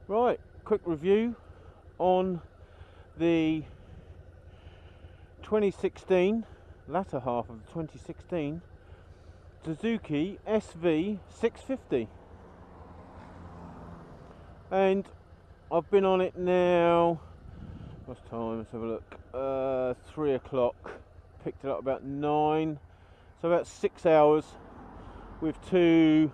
Right, quick review on the 2016, latter half of the 2016 Suzuki SV650, and I've been on it now, what's time, let's have a look, 3 o'clock, picked it up about 9, so about 6 hours with 2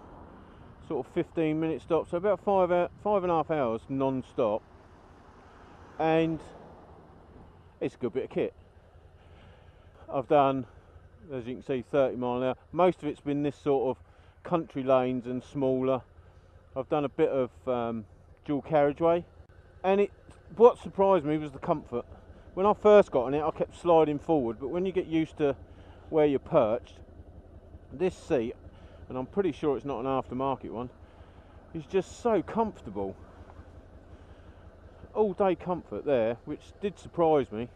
sort of 15-minute stops, so about 5.5 hours non-stop, and it's a good bit of kit. I've done, as you can see, 30 mile an hour. Most of it's been this sort of country lanes and smaller. I've done a bit of dual carriageway, and what surprised me was the comfort. When I first got on it, I kept sliding forward, but when you get used to where you're perched, this seat, and I'm pretty sure it's not an aftermarket one, is just so comfortable. All day comfort there, which did surprise me.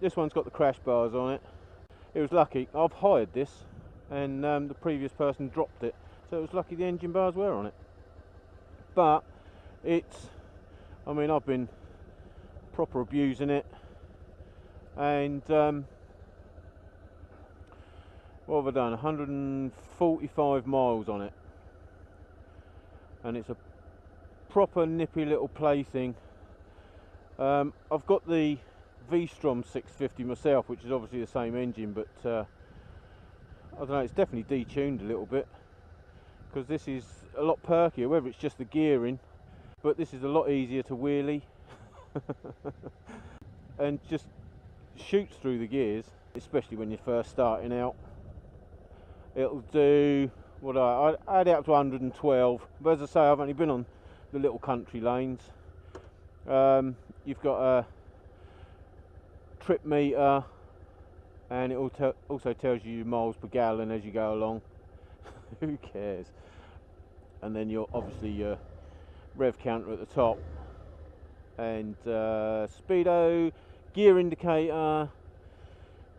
This one's got the crash bars on it. It was lucky, I've hired this, and the previous person dropped it, so it was lucky the engine bars were on it. But it's, I mean, I've been proper abusing it, and what have I done? 145 miles on it, and it's a proper nippy little plaything. I've got the V-Strom 650 myself, which is obviously the same engine, but I don't know, it's definitely detuned a little bit, because this is a lot perkier, whether it's just the gearing, but this is a lot easier to wheelie and just shoots through the gears, especially when you're first starting out. It'll do, what I had it up to 112, but as I say, I've only been on the little country lanes. You've got a trip meter, and it also tells you your miles per gallon as you go along. Who cares? And then obviously your rev counter at the top, and speedo, gear indicator,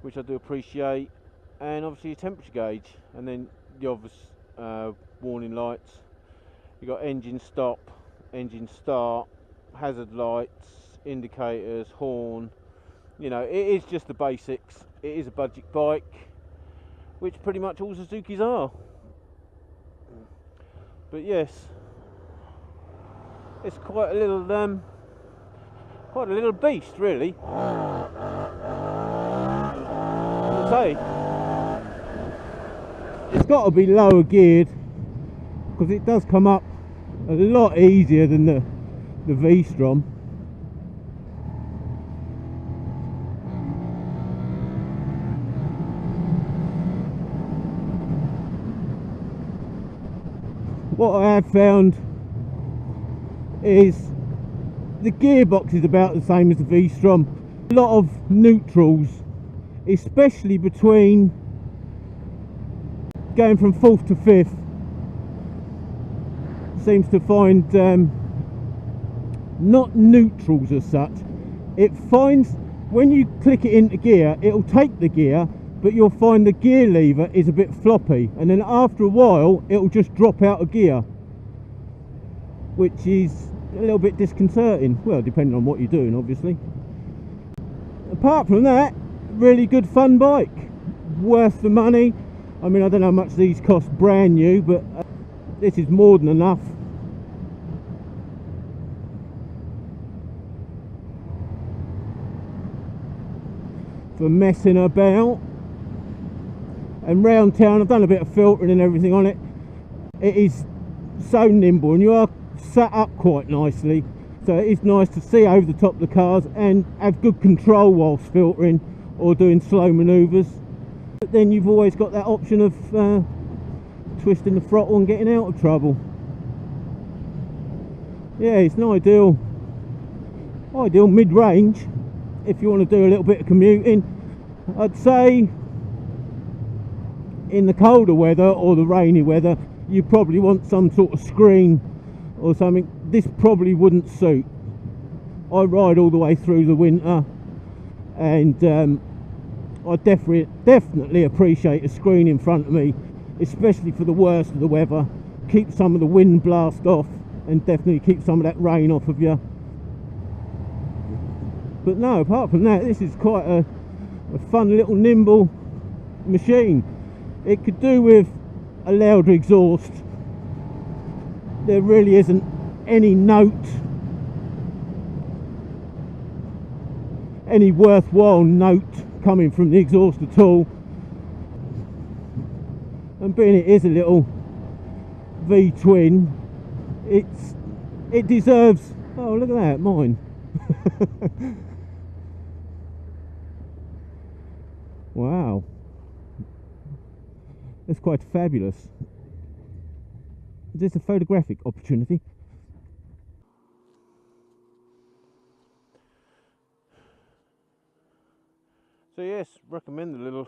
which I do appreciate, and obviously your temperature gauge, and then the obvious warning lights. You've got engine stop, engine start, hazard lights, indicators, horn. You know, it is just the basics. It is a budget bike, which pretty much all Suzukis are. But yes, it's quite a little beast, really. As I say, it's got to be lower geared, because it does come up a lot easier than the V-Strom. What I have found is the gearbox is about the same as the V-Strom. A lot of neutrals, especially between going from 4th to 5th, seems to find not neutrals as such. It finds when you click it into gear, it'll take the gear, but you'll find the gear lever is a bit floppy, and then after a while it'll just drop out of gear, which is a little bit disconcerting. Well, depending on what you're doing, obviously. Apart from that, really good fun bike, worth the money. I mean, I don't know how much these cost brand new, but this is more than enough. For messing about. And round town, I've done a bit of filtering and everything on it. It is so nimble, and you are sat up quite nicely, so it is nice to see over the top of the cars and have good control whilst filtering or doing slow manoeuvres. But then you've always got that option of twisting the throttle and getting out of trouble. Yeah, it's an ideal mid-range if you want to do a little bit of commuting. I'd say in the colder weather or the rainy weather, you probably want some sort of screen or something. This probably wouldn't suit. I ride all the way through the winter, and I definitely appreciate a screen in front of me, especially for the worst of the weather. Keep some of the wind blast off. and definitely keep some of that rain off of you. But no, apart from that, this is quite a fun little nimble machine. It could do with a louder exhaust. There really isn't any note, any worthwhile note coming from the exhaust at all. And being it is a little V-twin, it deserves, oh look at that, mine. Wow, that's quite fabulous. Is this a photographic opportunity? So yes, recommend the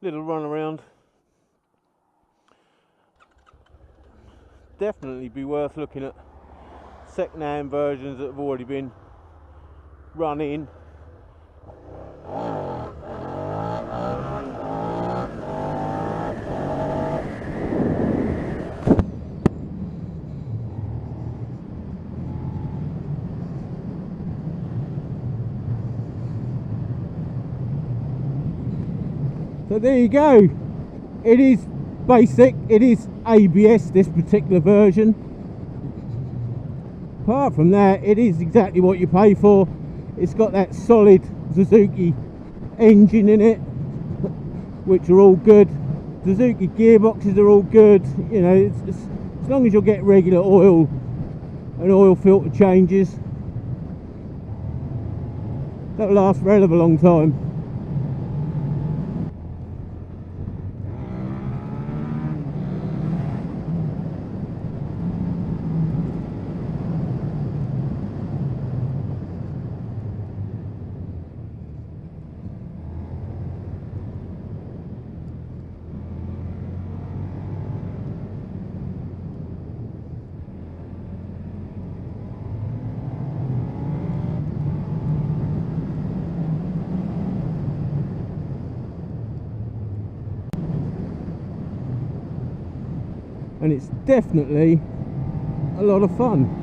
little run around. Definitely be worth looking at second-hand versions that have already been running. So there you go. It is basic, it is ABS, this particular version. Apart from that, it is exactly what you pay for. It's got that solid Suzuki engine in it, which are all good. Suzuki gearboxes are all good. You know, as long as you'll get regular oil and oil filter changes, that'll last for a hell of a long time. And it's definitely a lot of fun.